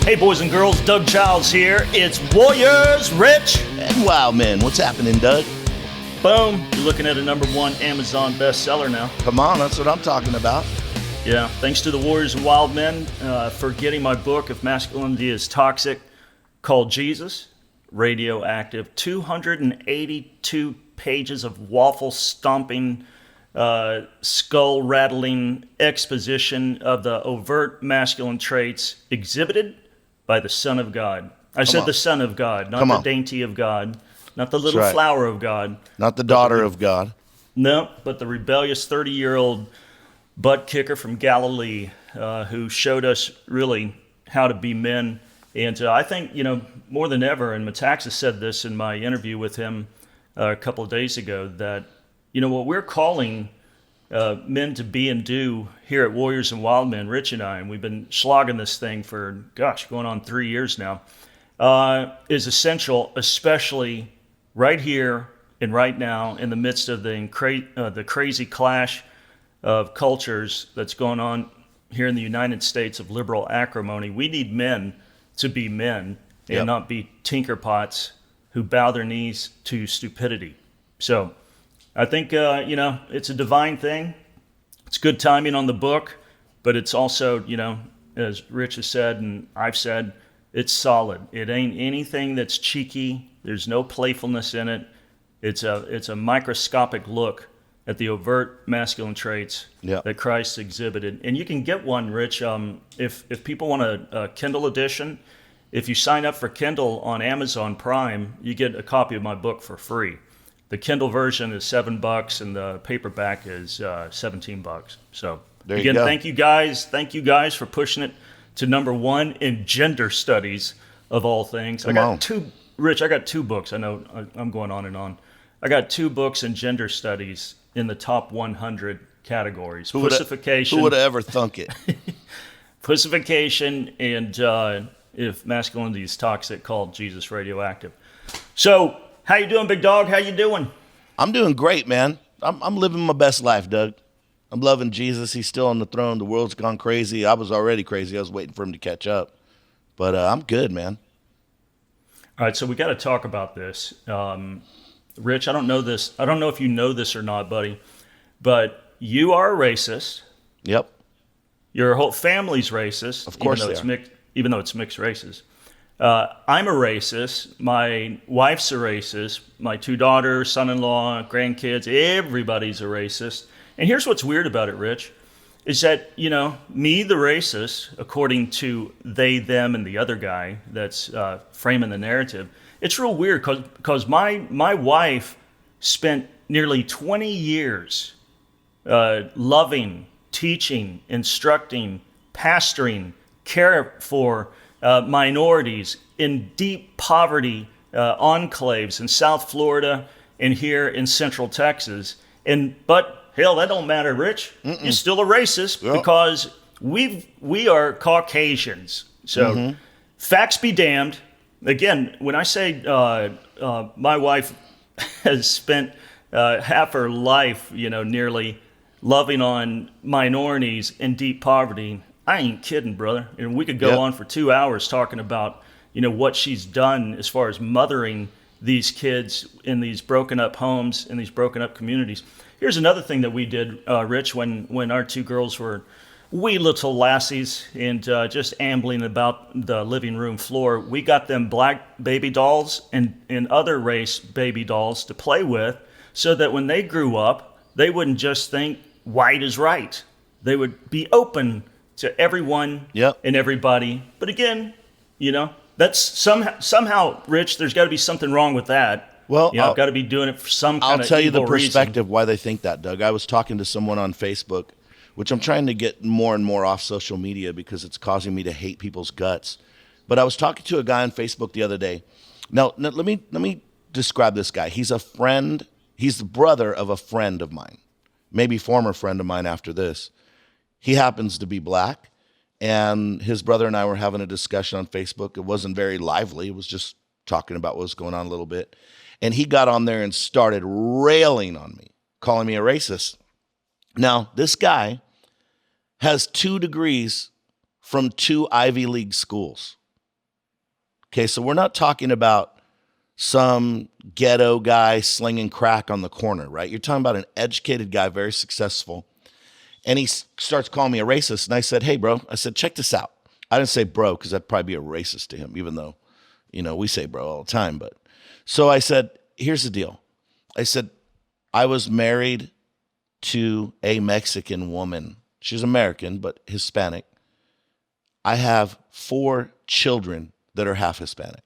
Hey boys and girls, Doug Giles here. It's Warriors, Rich, and Wildmen. What's happening, Doug? Boom. You're looking at a #1 Amazon bestseller now. Come on, that's what I'm talking about. Yeah, thanks to the Warriors and Wildmen for getting my book, If Masculinity is Toxic, called Jesus, Radioactive. 282 pages of waffle-stomping, skull-rattling exposition of the overt masculine traits exhibited by the Son of God. I said the Son of God, not the dainty of God, not the little flower of God. Not the daughter of God. No, but the rebellious 30-year-old butt kicker from Galilee who showed us really how to be men. And I think, more than ever, and Metaxas said this in my interview with him a couple of days ago, that, what we're calling men to be and do here at Warriors and Wildmen, Rich and I, and we've been slogging this thing for, going on 3 years now, is essential, especially right here and right now in the midst of the crazy clash of cultures that's going on here in the United States of liberal acrimony. We need men to be men and not be tinkerpots who bow their knees to stupidity. So I think, it's a divine thing. It's good timing on the book, but it's also, as Rich has said and I've said, it's solid. It ain't anything that's cheeky. There's no playfulness in it. It's a microscopic look at the overt masculine traits that Christ exhibited. And you can get one, Rich, if people want a Kindle edition. If you sign up for Kindle on Amazon Prime, you get a copy of my book for free. The Kindle version is $7 and the paperback is $17. So again, thank you guys. Thank you guys for pushing it to #1 in gender studies of all things. I got two books. I know I'm going on and on. I got 2 books in gender studies in the top 100 categories. Pussification. Who would have ever thunk it? Pussification and If Masculinity is Toxic, called Jesus Radioactive. So, how you doing, big dog? How you doing? I'm doing great, man. I'm living my best life, Doug. I'm loving Jesus. He's still on the throne. The world's gone crazy. I was already crazy. I was waiting for him to catch up. But I'm good, man. All right, so we got to talk about this. Rich, I don't know this. I don't know if you know this or not, buddy, but you are a racist. Yep. Your whole family's racist. Of course even though it's mixed races. I'm a racist. My wife's a racist. My 2 daughters, son-in-law, grandkids, everybody's a racist. And here's what's weird about it, Rich, is that, me, the racist, according to they, them, and the other guy that's framing the narrative, it's real weird because my wife spent nearly 20 years loving, teaching, instructing, pastoring, care for minorities in deep poverty enclaves in South Florida and here in Central Texas. But hell, that don't matter, Rich. You're still a racist because we are Caucasians. So facts be damned. Again, when I say my wife has spent half her life, nearly loving on minorities in deep poverty, I ain't kidding, brother. And we could go on for 2 hours talking about, what she's done as far as mothering these kids in these broken up homes, in these broken up communities. Here's another thing that we did, Rich, when our 2 girls were wee little lassies and just ambling about the living room floor. We got them black baby dolls and other race baby dolls to play with so that when they grew up, they wouldn't just think white is right. They would be open to everyone and everybody. But again, that's somehow, Rich, there's got to be something wrong with that. Well, I've got to be doing it for some kind of I'll tell you the perspective reason. Why they think that, Doug. I was talking to someone on Facebook, which I'm trying to get more and more off social media because it's causing me to hate people's guts. But I was talking to a guy on Facebook the other day. Now let me describe this guy. He's a friend. He's the brother of a friend of mine, maybe former friend of mine after this. He happens to be black, and his brother and I were having a discussion on Facebook. It wasn't very lively. It was just talking about what was going on a little bit. And he got on there and started railing on me, calling me a racist. Now, this guy has 2 degrees from 2 Ivy League schools. Okay, so we're not talking about some ghetto guy slinging crack on the corner, right? You're talking about an educated guy, very successful. And he starts calling me a racist. And I said, hey, bro, I said, check this out. I didn't say bro because that'd probably be a racist to him, even though, we say bro all the time. But so I said, here's the deal. I said, I was married to a Mexican woman. She's American, but Hispanic. I have 4 children that are half Hispanic.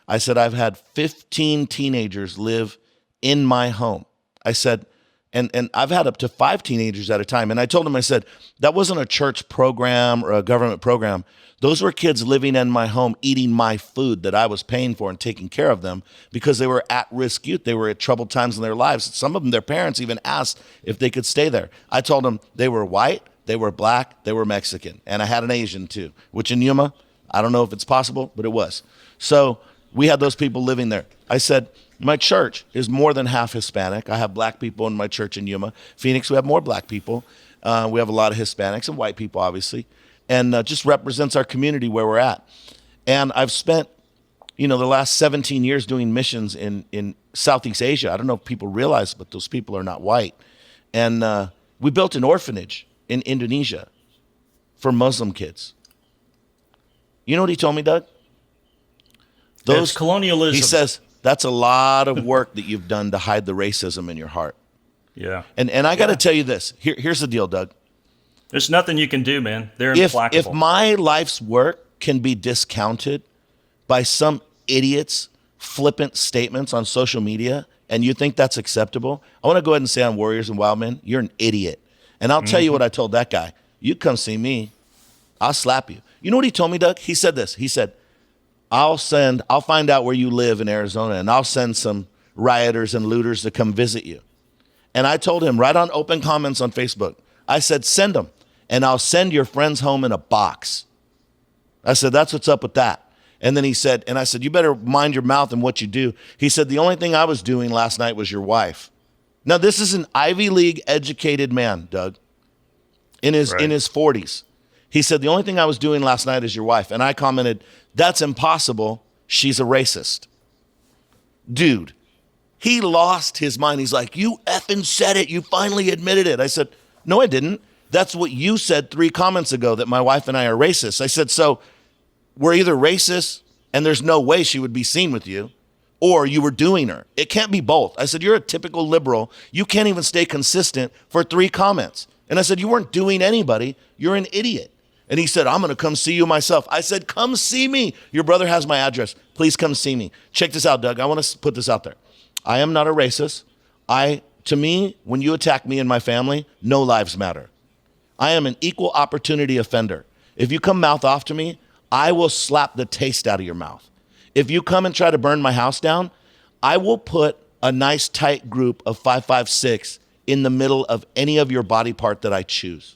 I said, I've had 15 teenagers live in my home. I said, and I've had up to 5 teenagers at a time. And I told him, I said, that wasn't a church program or a government program. Those were kids living in my home, eating my food that I was paying for and taking care of them because they were at-risk youth. They were at troubled times in their lives. Some of them, their parents even asked if they could stay there. I told them they were white, they were black, they were Mexican. And I had an Asian too, which in Yuma, I don't know if it's possible, but it was. So we had those people living there. I said, my church is more than half Hispanic. I have black people in my church in Yuma. Phoenix, we have more black people. We have a lot of Hispanics and white people, obviously. And just represents our community where we're at. And I've spent, the last 17 years doing missions in Southeast Asia. I don't know if people realize, but those people are not white. And we built an orphanage in Indonesia for Muslim kids. You know what he told me, Doug? It's colonialism. He says, that's a lot of work that you've done to hide the racism in your heart. Yeah. And I got to tell you this. Here's the deal, Doug. There's nothing you can do, man. They're implacable. If my life's work can be discounted by some idiot's flippant statements on social media, and you think that's acceptable, I want to go ahead and say on Warriors and Wildmen, you're an idiot. And I'll tell you what I told that guy. You come see me, I'll slap you. You know what he told me, Doug? He said this. He said, I'll find out where you live in Arizona, and I'll send some rioters and looters to come visit you. And I told him right on open comments on Facebook, I said, send them, and I'll send your friends home in a box. I said, that's what's up with that. And then he said, and I said, you better mind your mouth and what you do. He said, the only thing I was doing last night was your wife. Now, this is an Ivy League educated man, Doug, in his 40s. He said, the only thing I was doing last night is your wife. And I commented, that's impossible. She's a racist. Dude, he lost his mind. He's like, you effing said it. You finally admitted it. I said, no, I didn't. That's what you said 3 comments ago, that my wife and I are racist. I said, so we're either racist and there's no way she would be seen with you, or you were doing her. It can't be both. I said, you're a typical liberal. You can't even stay consistent for 3 comments. And I said, you weren't doing anybody. You're an idiot. And he said, I'm going to come see you myself. I said, come see me. Your brother has my address. Please come see me. Check this out, Doug. I want to put this out there. I am not a racist. To me, when you attack me and my family, no lives matter. I am an equal opportunity offender. If you come mouth off to me, I will slap the taste out of your mouth. If you come and try to burn my house down, I will put a nice tight group of 5.56 in the middle of any of your body part that I choose.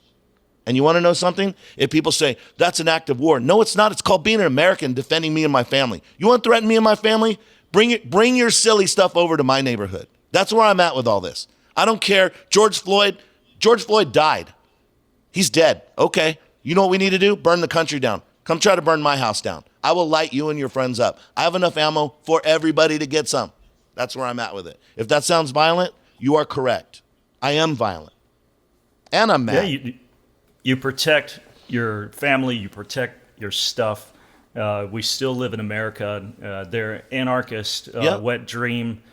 And you want to know something? If people say, that's an act of war. No, it's not. It's called being an American, defending me and my family. You want to threaten me and my family? Bring your silly stuff over to my neighborhood. That's where I'm at with all this. I don't care. George Floyd died. He's dead. Okay. You know what we need to do? Burn the country down. Come try to burn my house down. I will light you and your friends up. I have enough ammo for everybody to get some. That's where I'm at with it. If that sounds violent, you are correct. I am violent. And I'm mad. Yeah, you protect your family, you protect your stuff. We still live in America. They're anarchist, wet dream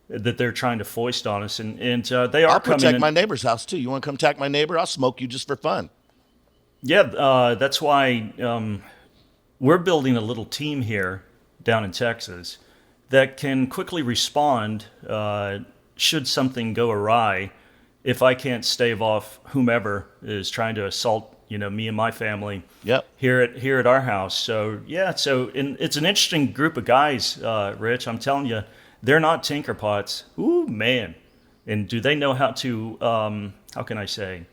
that they're trying to foist on us. And they are I'll coming protect in. my neighbor's house, too. You want to come attack my neighbor? I'll smoke you just for fun. Yeah, that's why we're building a little team here down in Texas that can quickly respond should something go awry. If I can't stave off whomever is trying to assault, me and my family here at our house. So yeah, it's an interesting group of guys, Rich. I'm telling you, they're not tinkerpots. Ooh, man. And do they know how to, how can I say,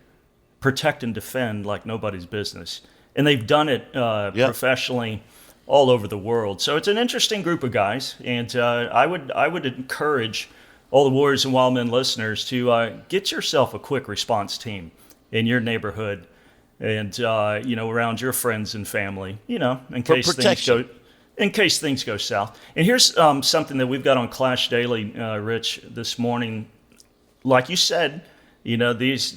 protect and defend like nobody's business? And they've done it professionally all over the world. So it's an interesting group of guys. And I would encourage all the Warriors and Wildmen listeners to get yourself a quick response team in your neighborhood and, around your friends and family, in case things go. in case things go south. And here's something that we've got on Clash Daily, Rich, this morning. Like you said, these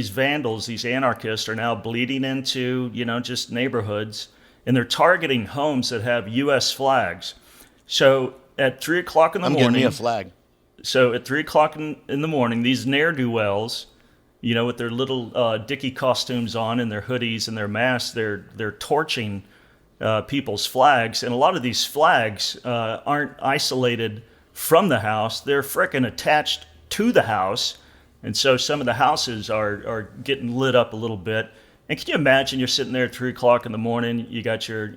vandals, these anarchists, are now bleeding into just neighborhoods, and they're targeting homes that have U.S. flags. So at 3:00 in the morning, I'm getting me a flag. So at 3:00 in the morning, these ne'er-do-wells, with their little Dickie costumes on and their hoodies and their masks, they're torching people's flags. And a lot of these flags aren't isolated from the house; they're frickin' attached to the house. And so some of the houses are getting lit up a little bit. And can you imagine, you're sitting there at 3:00 in the morning, you got your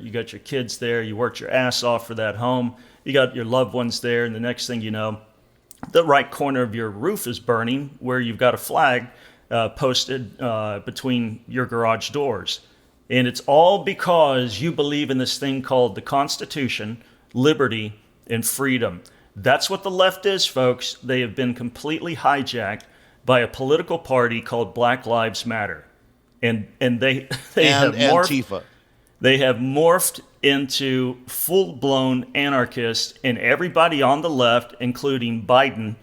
kids there, you worked your ass off for that home, you got your loved ones there, and the next thing you know, the right corner of your roof is burning where you've got a flag posted between your garage doors. And it's all because you believe in this thing called the Constitution, liberty, and freedom. That's what the left is, folks. They have been completely hijacked by a political party called Black Lives Matter. And they have morphed, Antifa. They have morphed into full-blown anarchists, and everybody on the left, including Biden,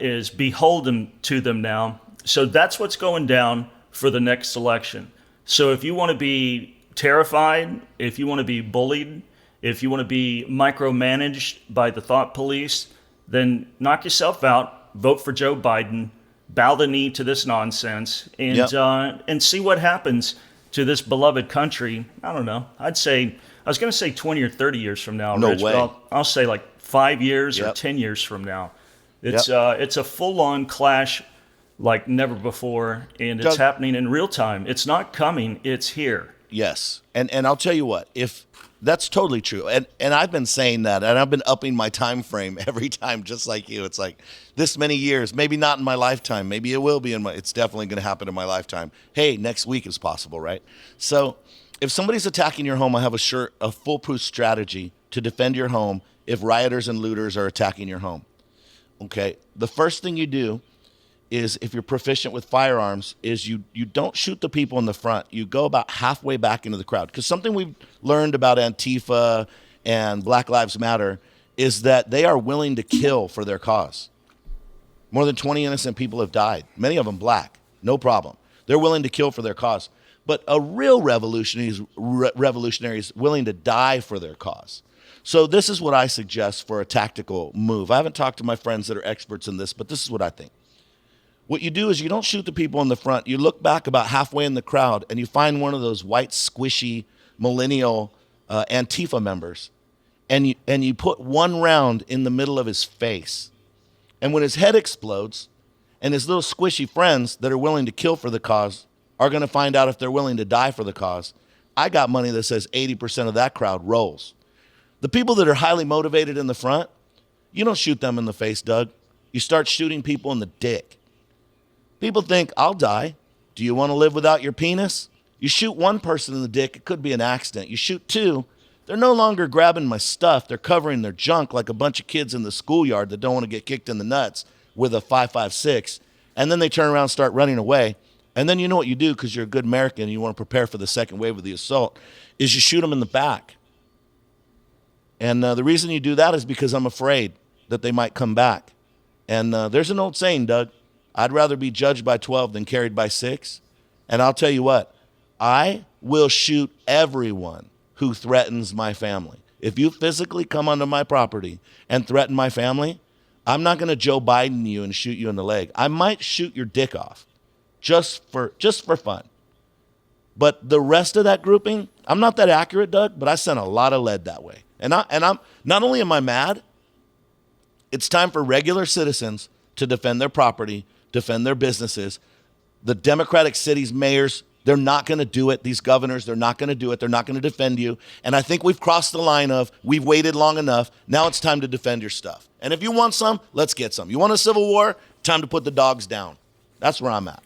is beholden to them now. So that's what's going down for the next election. So if you want to be terrified, if you want to be bullied, if you want to be micromanaged by the thought police, then knock yourself out, vote for Joe Biden, bow the knee to this nonsense, and see what happens to this beloved country. I don't know. I was going to say 20 or 30 years from now, No Rich, way. but I'll say like 5 years or 10 years from now. It's a full-on clash like never before, and it's happening in real time. It's not coming, it's here. Yes. And I'll tell you what, if that's totally true. And I've been saying that, and I've been upping my time frame every time, just like you. It's like this many years, maybe not in my lifetime. Maybe it will be it's definitely going to happen in my lifetime. Hey, next week is possible, right? So if somebody's attacking your home, I have a foolproof strategy to defend your home if rioters and looters are attacking your home. Okay. The first thing you do is, if you're proficient with firearms, is you don't shoot the people in the front. You go about halfway back into the crowd. Because something we've learned about Antifa and Black Lives Matter is that they are willing to kill for their cause. More than 20 innocent people have died, many of them black, no problem. They're willing to kill for their cause. But a real revolutionary is willing to die for their cause. So this is what I suggest for a tactical move. I haven't talked to my friends that are experts in this, but this is what I think. What you do is you don't shoot the people in the front. You look back about halfway in the crowd, and you find one of those white, squishy, millennial Antifa members, and you put one round in the middle of his face. And when his head explodes, and his little squishy friends that are willing to kill for the cause are going to find out if they're willing to die for the cause, I got money that says 80% of that crowd rolls. The people that are highly motivated in the front, you don't shoot them in the face, Doug. You start shooting people in the dick. People think, I'll die. Do you want to live without your penis? You shoot one person in the dick, it could be an accident. You shoot two, they're no longer grabbing my stuff. They're covering their junk like a bunch of kids in the schoolyard that don't want to get kicked in the nuts with a 5.56. And then they turn around and start running away. And then you know what you do, because you're a good American and you want to prepare for the second wave of the assault, is you shoot them in the back. And the reason you do that is because I'm afraid that they might come back. And there's an old saying, Doug, I'd rather be judged by 12 than carried by 6. And I'll tell you what, I will shoot everyone who threatens my family. If you physically come onto my property and threaten my family, I'm not going to Joe Biden you and shoot you in the leg. I might shoot your dick off just for fun. But the rest of that grouping, I'm not that accurate, Doug, but I sent a lot of lead that way. And I'm not only am I mad, it's time for regular citizens to defend their property, defend their businesses. The Democratic cities, mayors, they're not going to do it. These governors, they're not going to do it. They're not going to defend you. And I think we've crossed the line of we've waited long enough. Now it's time to defend your stuff. And if you want some, let's get some. You want a civil war? Time to put the dogs down. That's where I'm at.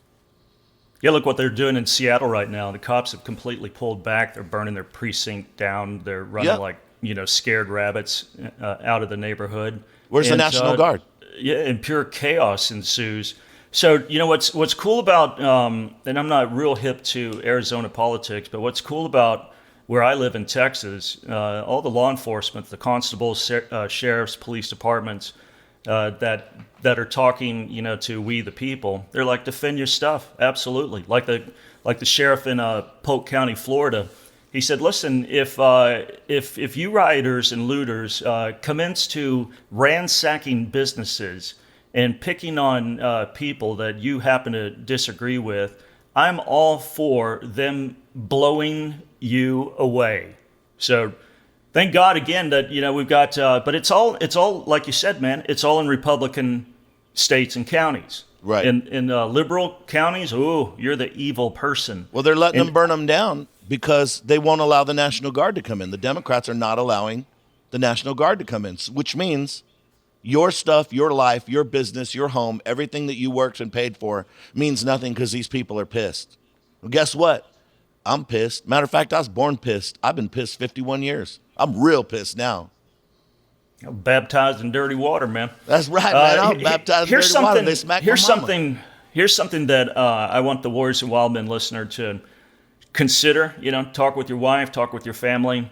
Yeah, look what they're doing in Seattle right now. The cops have completely pulled back. They're burning their precinct down. They're running like, scared rabbits out of the neighborhood. Where's the National Guard? Yeah, and pure chaos ensues. So, what's cool about, and I'm not real hip to Arizona politics, but what's cool about where I live in Texas, all the law enforcement, the constables, sheriffs, police departments, that are talking, to we the people, they're like, defend your stuff, absolutely. Like the sheriff in Polk County, Florida, he said, listen, if you rioters and looters commence to ransacking businesses and picking on people that you happen to disagree with, I'm all for them blowing you away. So thank God again that we've got, but it's all like you said, man. It's all in Republican states and counties. Right. In liberal counties, ooh, you're the evil person. Well, they're letting them burn them down because they won't allow the National Guard to come in. The Democrats are not allowing the National Guard to come in, which means your stuff, your life, your business, your home, everything that you worked and paid for means nothing because these people are pissed. Well, guess what? I'm pissed. Matter of fact, I was born pissed. I've been pissed 51 years. I'm real pissed now. I'm baptized in dirty water, man. That's right, man. I'm baptized in dirty water. They smacked my mama. Here's something that I want the Warriors and Wildmen listener to consider. Talk with your wife, talk with your family.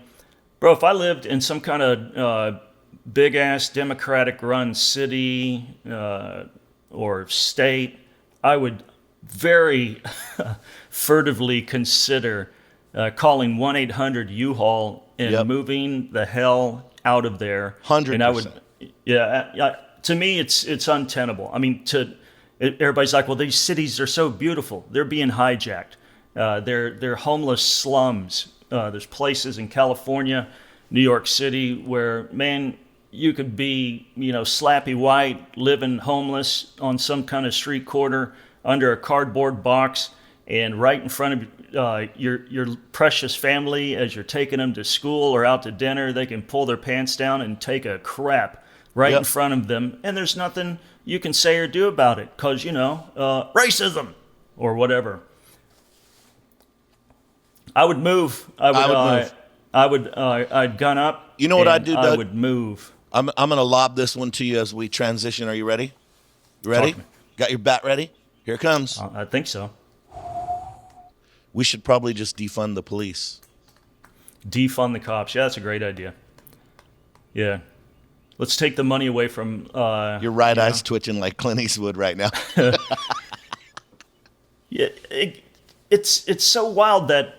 Bro, if I lived in some kind of big-ass Democratic-run city or state, I would very furtively consider calling 1-800-U-Haul and moving the hell out of there. 100%. And I would, to me, it's untenable. I mean, everybody's like, well, these cities are so beautiful. They're being hijacked. They're homeless slums. There's places in California, New York City, where, man, you could be, slappy white, living homeless on some kind of street corner under a cardboard box, and right in front of your precious family as you're taking them to school or out to dinner, they can pull their pants down and take a crap right in front of them, and there's nothing you can say or do about it because, racism or whatever. I would move. I'd gun up. You know what I'd do, Doug? I would move. I'm going to lob this one to you as we transition. Are you ready? You ready? Got your bat ready? Here it comes. I think so. We should probably just defund the police. Defund the cops. Yeah, that's a great idea. Yeah. Let's take the money away from... your right eye's twitching like Clint Eastwood right now. Yeah, it's so wild that,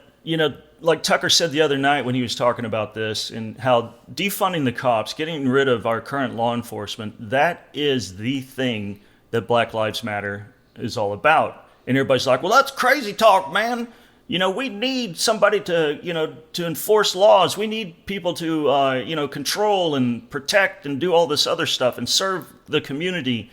like Tucker said the other night when he was talking about this and how defunding the cops, getting rid of our current law enforcement, that is the thing that Black Lives Matter is all about. And everybody's like, well, that's crazy talk, man. We need somebody to enforce laws. We need people to, control and protect and do all this other stuff and serve the community.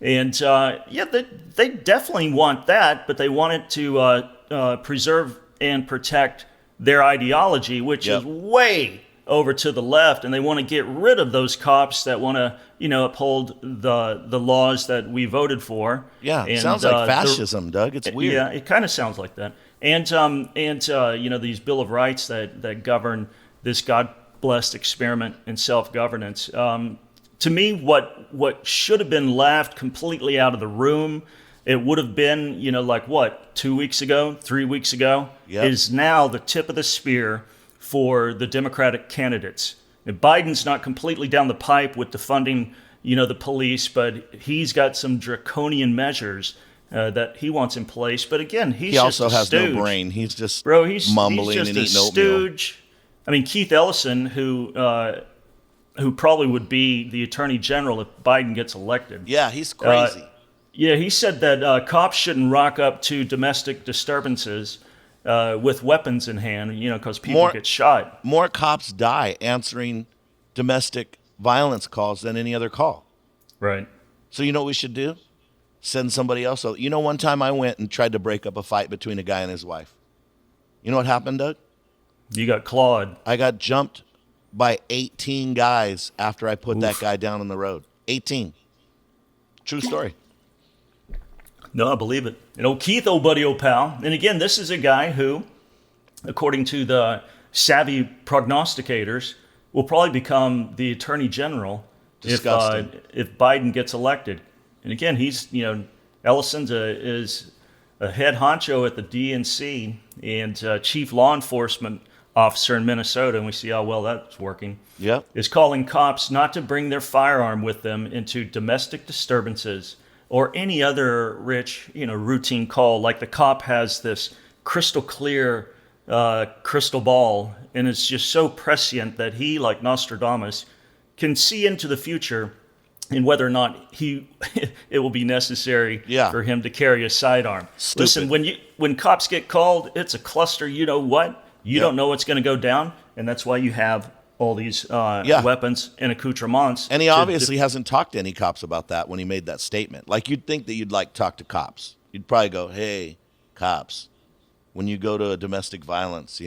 And, they definitely want that, but they want it to preserve and protect their ideology, which is way over to the left. And they want to get rid of those cops that want to, uphold the laws that we voted for. Yeah, it sounds like fascism, Doug. It's weird. Yeah, it kind of sounds like that. And these Bill of Rights that govern this God-blessed experiment in self-governance. To me, what should have been laughed completely out of the room, it would have been, 2 weeks ago, 3 weeks ago, is now the tip of the spear for the Democratic candidates. And Biden's not completely down the pipe with defunding, the police, but he's got some draconian measures that he wants in place. But again, he also has stooge. no brain. He's just he's mumbling just and a eating oatmeal. Stooge. I mean, Keith Ellison, who probably would be the attorney general if Biden gets elected. Yeah, he's crazy. He said that cops shouldn't rock up to domestic disturbances with weapons in hand, because people get shot. More cops die answering domestic violence calls than any other call. Right. So you know what we should do? Send somebody else. So, one time I went and tried to break up a fight between a guy and his wife. You know what happened, Doug? You got clawed. I got jumped by 18 guys after I put that guy down on the road. 18. True story. No, I believe it. Keith, old buddy, old pal. And again, this is a guy who, according to the savvy prognosticators, will probably become the attorney general if Biden gets elected. And again, he's, Ellison's is a head honcho at the DNC and chief law enforcement officer in Minnesota, and we see how well that's working, Yep. is calling cops not to bring their firearm with them into domestic disturbances or any other routine call. Like the cop has this crystal clear crystal ball, and it's just so prescient that he, like Nostradamus, can see into the future and whether or not it will be necessary for him to carry a sidearm. Stupid. Listen, when cops get called, it's a cluster. You know what? You don't know what's going to go down, and that's why you have all these weapons and accoutrements. And he obviously hasn't talked to any cops about that when he made that statement. Like, you'd think that you'd like talk to cops. You'd probably go, hey, cops, when you go to a domestic violence,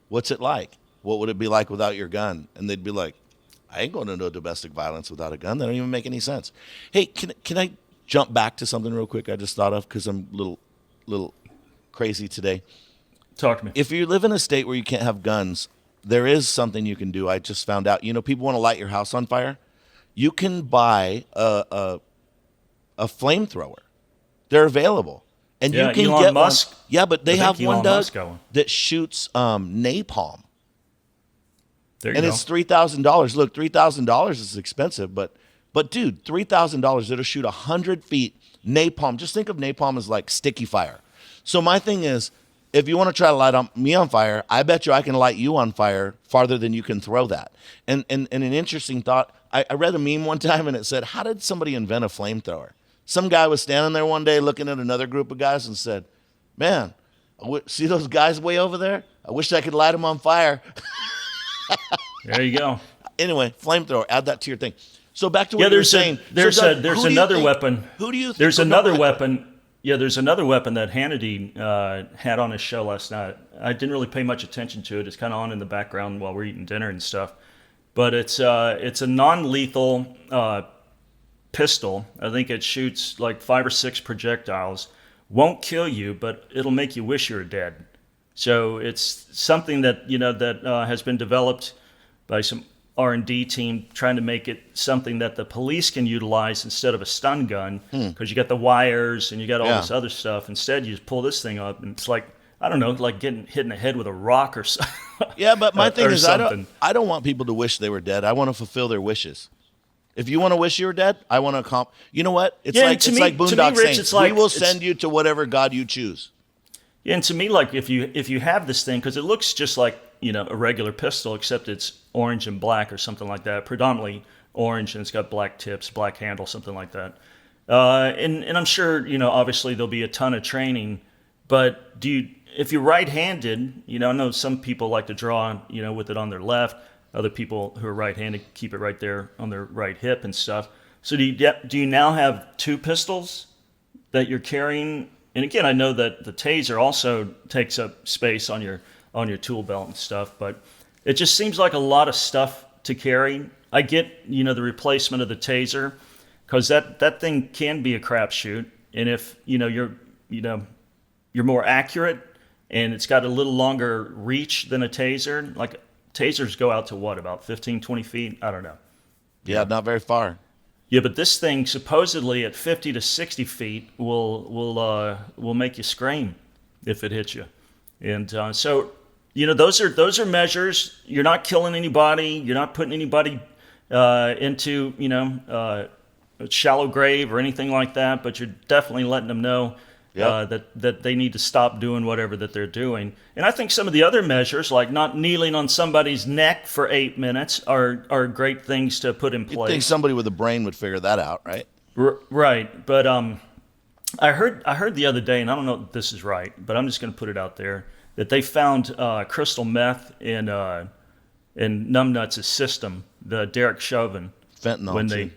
what's it like? What would it be like without your gun? And they'd be like, I ain't going to no domestic violence without a gun. That don't even make any sense. Hey, can I jump back to something real quick I just thought of because I'm a little crazy today? Talk to me. If you live in a state where you can't have guns, there is something you can do. I just found out. People want to light your house on fire. You can buy a flamethrower. They're available. And you can Elon get Musk. one. Yeah, but they have one, Doug, one that shoots napalm. There you and go. It's $3,000. Look, $3,000 is expensive, but dude, $3,000, it'll shoot 100 feet napalm. Just think of napalm as like sticky fire. So my thing is, if you want to try to light me on fire, I bet you I can light you on fire farther than you can throw that. And an interesting thought, I read a meme one time and it said, how did somebody invent a flamethrower? Some guy was standing there one day looking at another group of guys and said, man, see those guys way over there? I wish I could light them on fire. There you go. Anyway, flamethrower, add that to your thing. So back to what you were saying. There's another weapon. Who do you think? There's another weapon. Yeah, there's another weapon that Hannity had on his show last night. I didn't really pay much attention to it. It's kind of on in the background while we're eating dinner and stuff. But it's a non-lethal pistol. I think it shoots like 5 or 6 projectiles. Won't kill you, but it'll make you wish you were dead. So it's something that has been developed by some R&D team trying to make it something that the police can utilize instead of a stun gun, because you got the wires and you got all this other stuff. Instead, you just pull this thing up and it's like, I don't know, like getting hit in the head with a rock or something. Yeah, but my thing is, something. I don't want people to wish they were dead. I want to fulfill their wishes. If you want to wish you were dead, I want to you know what? It's like Boondock Saints. We will send you to whatever God you choose. Yeah, and to me, like if you have this thing, because it looks just like a regular pistol, except it's orange and black or something like that, predominantly orange, and it's got black tips, black handle, something like that. And I'm sure obviously there'll be a ton of training, but if you're right-handed, I know some people like to draw with it on their left. Other people who are right-handed keep it right there on their right hip and stuff. So do you now have 2 pistols that you're carrying? And again, I know that the taser also takes up space on your tool belt and stuff, but it just seems like a lot of stuff to carry. I get the replacement of the taser, because that thing can be a crapshoot, and if you're more accurate and it's got a little longer reach than a taser, like tasers go out to what, about 15, 20 feet? I don't know. Yeah, not very far. Yeah, but this thing supposedly at 50 to 60 feet will make you scream if it hits you, and so those are measures. You're not killing anybody. You're not putting anybody into a shallow grave or anything like that. But you're definitely letting them know that they need to stop doing whatever that they're doing. And I think some of the other measures, like not kneeling on somebody's neck for 8 minutes, are great things to put in place. You'd think somebody with a brain would figure that out, right? Right, but I heard the other day, and I don't know if this is right, but I'm just going to put it out there, that they found crystal meth in Numbnuts' system, the Derek Chauvin. Fentanyl.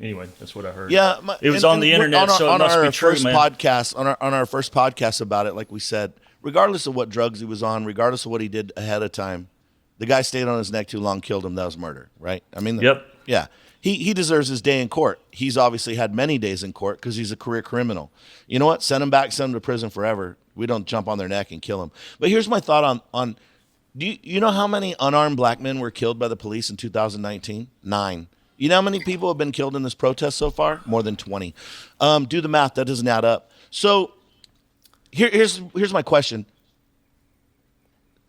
Anyway, that's what I heard. Yeah, it was on the internet, so it must be true, man. On our first podcast about it, like we said, regardless of what drugs he was on, regardless of what he did ahead of time, the guy stayed on his neck too long, killed him. That was murder, right? I mean, yep. Yeah. He deserves his day in court. He's obviously had many days in court because he's a career criminal. You know what? Send him back, send him to prison forever. We don't jump on their neck and kill him. But here's my thought on do you know how many unarmed black men were killed by the police in 2019? 9. You know how many people have been killed in this protest so far? More than 20. Do the math. That doesn't add up. So here's my question.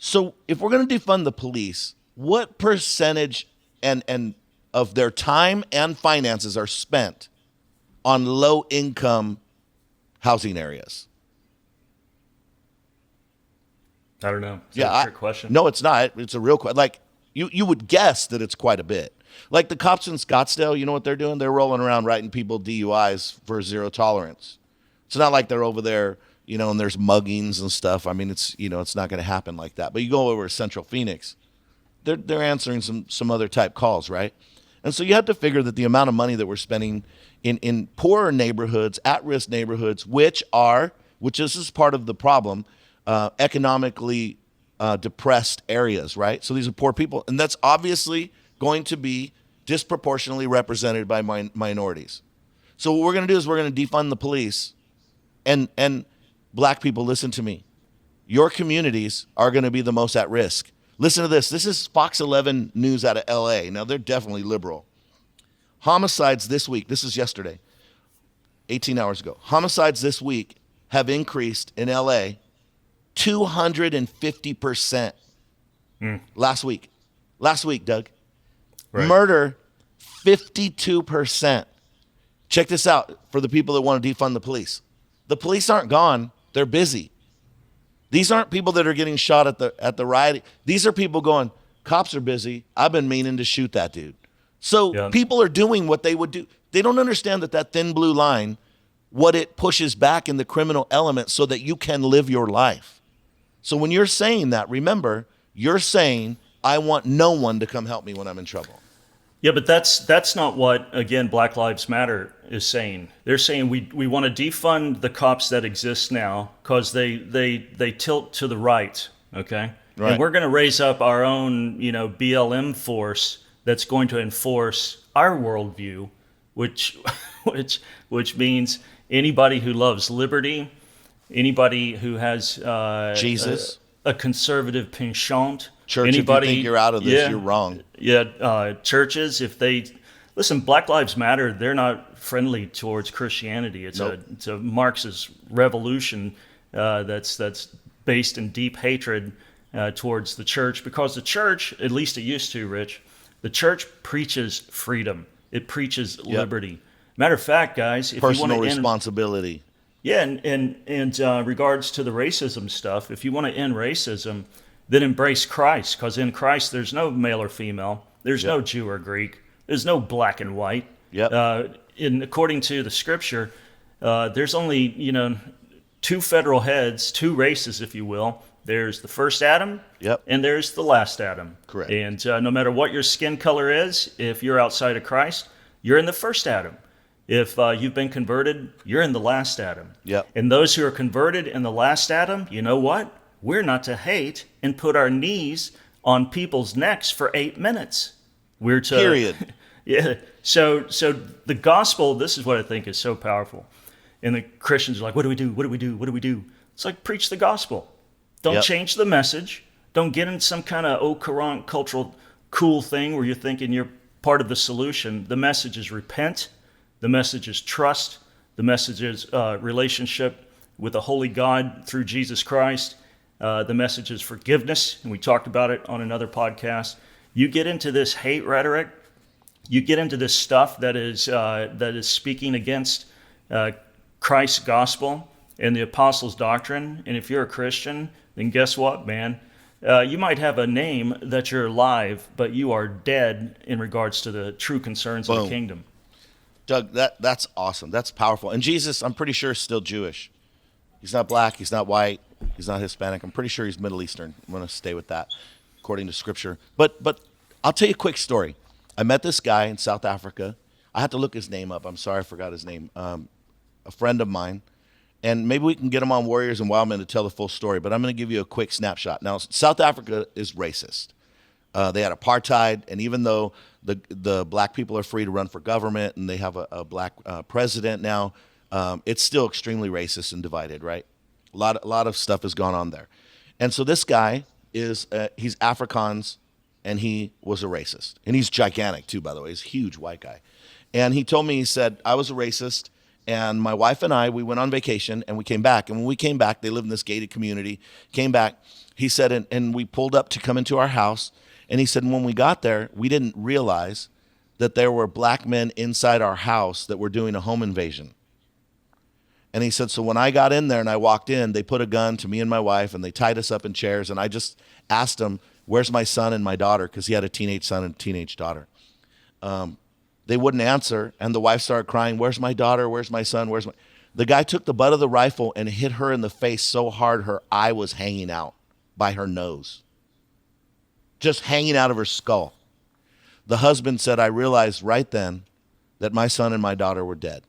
So if we're going to defund the police, what percentage and of their time and finances are spent on low income housing areas? I don't know. Is Yeah, that a trick question? no, it's not. It's a real question. Like you would guess that it's quite a bit. Like the cops in Scottsdale, you know what they're doing? They're rolling around writing people DUIs for zero tolerance. It's not like they're over there, and there's muggings and stuff. I mean, it's not going to happen like that. But you go over to Central Phoenix, they're answering some other type calls, right? And so you have to figure that the amount of money that we're spending in poorer neighborhoods, at-risk neighborhoods, which this is part of the problem, economically depressed areas, right? So these are poor people, and that's obviously going to be disproportionately represented by minorities. So what we're going to do is we're going to defund the police, and black people, listen to me. Your communities are going to be the most at risk. Listen to this. This is Fox 11 News out of L.A. Now, they're definitely liberal. Homicides this week, this is yesterday, 18 hours ago. Homicides this week have increased in L.A. 250% last week. Last week, Doug. Right. Murder, 52%. Check this out for the people that want to defund the police. The police aren't gone. They're busy. These aren't people that are getting shot at the riot. These are people going, cops are busy. I've been meaning to shoot that dude. So people are doing what they would do. They don't understand that thin blue line, what it pushes back in the criminal element so that you can live your life. So when you're saying that, remember, you're saying, I want no one to come help me when I'm in trouble. Yeah, but that's not what, again, Black Lives Matter is saying. They're saying we want to defund the cops that exist now because they tilt to the right, okay? Right. And we're going to raise up our own, BLM force that's going to enforce our worldview, which means anybody who loves liberty, anybody who has Jesus, a conservative penchant. Church, anybody, if you think you're out of this, you're wrong. Yeah, churches, if they listen, Black Lives Matter, they're not friendly towards Christianity. It's a Marxist revolution that's based in deep hatred towards the church, because the church, at least it used to, Rich, the church preaches freedom. It preaches liberty. Matter of fact, guys, if personal you want to responsibility. And regards to the racism stuff, if you want to end racism, then embrace Christ, because in Christ there's no male or female, there's no Jew or Greek, there's no black and white. According to the Scripture, there's only two federal heads, two races, if you will. There's the first Adam, and there's the last Adam. Correct. And no matter what your skin color is, if you're outside of Christ, you're in the first Adam. If you've been converted, you're in the last Adam. And those who are converted in the last Adam, you know what? We're not to hate and put our knees on people's necks for 8 minutes. We're to... Period. So the gospel, this is what I think is so powerful. And the Christians are like, what do we do? What do we do? What do we do? It's like, preach the gospel. Don't change the message. Don't get in some kind of current cultural cool thing where you're thinking you're part of the solution. The message is repent. The message is trust. The message is relationship with a holy God through Jesus Christ. The message is forgiveness, and we talked about it on another podcast. You get into this hate rhetoric, you get into this stuff that is speaking against Christ's gospel and the apostles' doctrine, and if you're a Christian, then guess what, man? You might have a name that you're alive, but you are dead in regards to the true concerns of the kingdom. Doug, that's awesome. That's powerful. And Jesus, I'm pretty sure, is still Jewish. He's not black. He's not white. He's not Hispanic. I'm pretty sure he's Middle Eastern. I'm going to stay with that, according to Scripture. But I'll tell you a quick story. I met this guy in South Africa. I had to look his name up. I'm sorry I forgot his name. A friend of mine. And maybe we can get him on Warriors and Wildmen to tell the full story. But I'm going to give you a quick snapshot. Now, South Africa is racist. They had apartheid. And even though the black people are free to run for government and they have a black president now, it's still extremely racist and divided, right? A lot of stuff has gone on there. And so this guy he's Afrikaans, and he was a racist. And he's gigantic too, by the way. He's a huge white guy. And he told me, he said, I was a racist, And my wife and I, we went on vacation and we came back. And when we came back, they live in this gated community. Came back, he said, and we pulled up to come into our house. And he said, when we got there, we didn't realize that there were black men inside our house that were doing a home invasion. And he said, so when I got in there and I walked in, they put a gun to me and my wife and they tied us up in chairs. And I just asked them, where's my son and my daughter? Because he had a teenage son and a teenage daughter. They wouldn't answer. And the wife started crying, where's my daughter? Where's my son? The guy took the butt of the rifle and hit her in the face so hard her eye was hanging out by her nose. Just hanging out of her skull. The husband said, I realized right then that my son and my daughter were dead.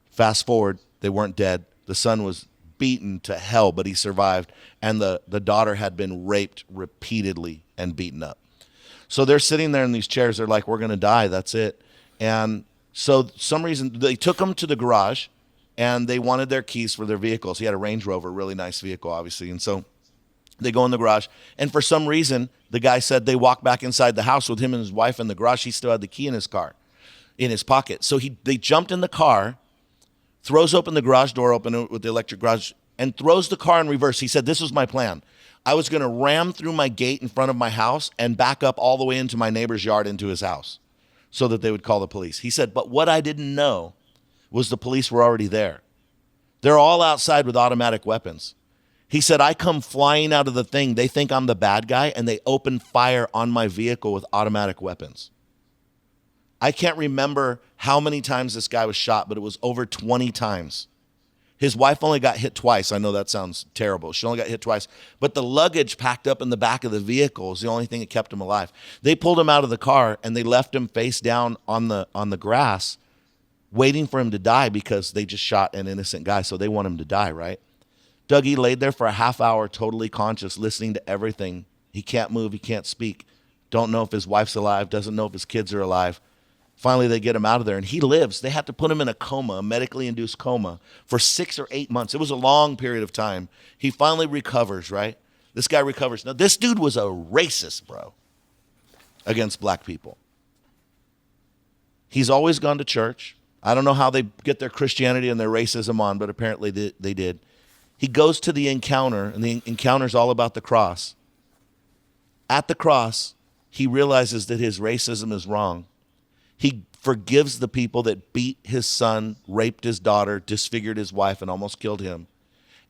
Fast forward, they weren't dead. The son was beaten to hell, but he survived. And the daughter had been raped repeatedly and beaten up. So they're sitting there in these chairs. They're like, we're going to die. That's it. And so some reason they took them to the garage and they wanted their keys for their vehicles. He had a Range Rover, really nice vehicle, obviously. And so they go in the garage. And for some reason, the guy said they walked back inside the house with him and his wife in the garage. He still had the key in his car, in his pocket. So they jumped in the car, throws open the garage door open with the electric garage, and throws the car in reverse. He said, this was my plan. I was going to ram through my gate in front of my house and back up all the way into my neighbor's yard into his house so that they would call the police. He said, but what I didn't know was the police were already there. They're all outside with automatic weapons. He said, I come flying out of the thing. They think I'm the bad guy, and they open fire on my vehicle with automatic weapons. I can't remember how many times this guy was shot, but it was over 20 times. His wife only got hit twice. I know that sounds terrible. She only got hit twice. But the luggage packed up in the back of the vehicle is the only thing that kept him alive. They pulled him out of the car, and they left him face down on the grass, waiting for him to die because they just shot an innocent guy, so they want him to die, right? Dougie laid there for a half hour, totally conscious, listening to everything. He can't move. He can't speak. Don't know if his wife's alive. Doesn't know if his kids are alive. Finally, they get him out of there, and he lives. They had to put him in a coma, a medically induced coma, for 6 or 8 months. It was a long period of time. He finally recovers, right? This guy recovers. Now, this dude was a racist, bro, against black people. He's always gone to church. I don't know how they get their Christianity and their racism on, but apparently they did. He goes to the encounter, and the encounter's all about the cross. At the cross, he realizes that his racism is wrong. He forgives the people that beat his son, raped his daughter, disfigured his wife, and almost killed him,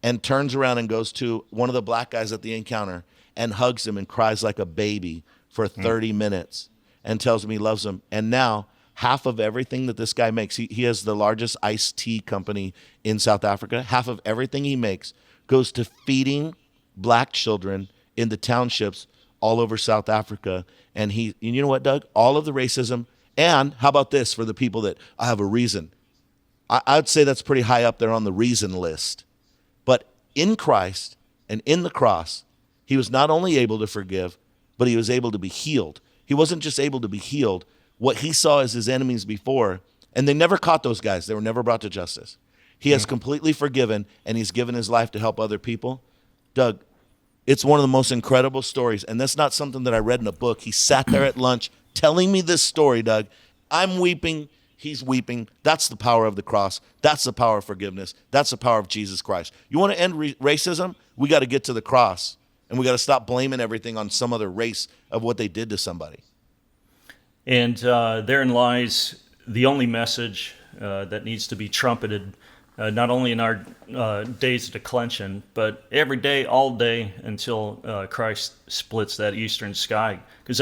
and turns around and goes to one of the black guys at the encounter and hugs him and cries like a baby for 30 minutes and tells him he loves him. And now, half of everything that this guy makes, he has the largest iced tea company in South Africa. Half of everything he makes goes to feeding black children in the townships all over South Africa. And you know what, Doug? All of the racism. And how about this for the people that I have a reason? I'd say that's pretty high up there on the reason list. But in Christ and in the cross, he was not only able to forgive, but he was able to be healed. He wasn't just able to be healed. What he saw as his enemies before, and they never caught those guys. They were never brought to justice. He has completely forgiven, and he's given his life to help other people. Doug, it's one of the most incredible stories, and that's not something that I read in a book. He sat there at lunch telling me this story, Doug. I'm weeping. He's weeping. That's the power of the cross. That's the power of forgiveness. That's the power of Jesus Christ. You want to end racism? We got to get to the cross, and we got to stop blaming everything on some other race of what they did to somebody. And therein lies the only message that needs to be trumpeted, not only in our days of declension, but every day, all day, until Christ splits that eastern sky. Because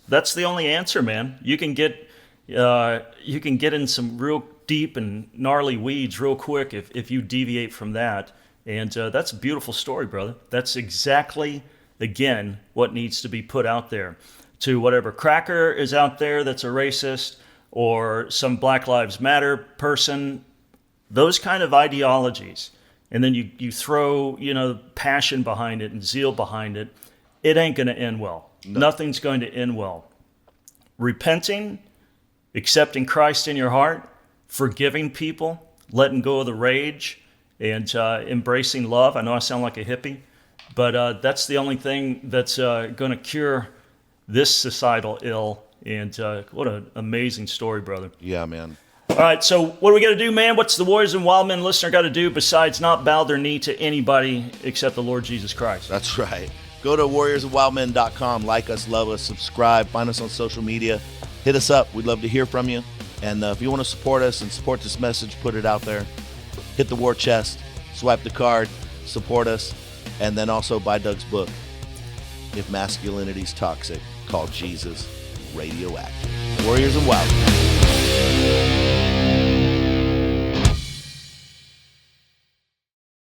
that's the only answer, man. You can get in some real deep and gnarly weeds real quick if you deviate from that. And that's a beautiful story, brother. That's exactly, again, what needs to be put out there. To whatever cracker is out there that's a racist, or some Black Lives Matter person, those kind of ideologies, and then you throw passion behind it and zeal behind it, it ain't going to end well. No. Nothing's going to end well. Repenting, accepting Christ in your heart, forgiving people, letting go of the rage, and embracing love. I know I sound like a hippie, but that's the only thing that's going to cure this societal ill. And what an amazing story, brother. Yeah, man. All right, so what do we got to do, man? What's the Warriors and Wildmen listener got to do besides not bow their knee to anybody except the Lord Jesus Christ? That's right. Go to warriorsandwildmen.com. Like us, love us, subscribe, find us on social media. Hit us up. We'd love to hear from you. And if you want to support us and support this message, put it out there. Hit the war chest, swipe the card, support us, and then also buy Doug's book, If Masculinity's Toxic, called Jesus Radioactive. Warriors and Wildmen.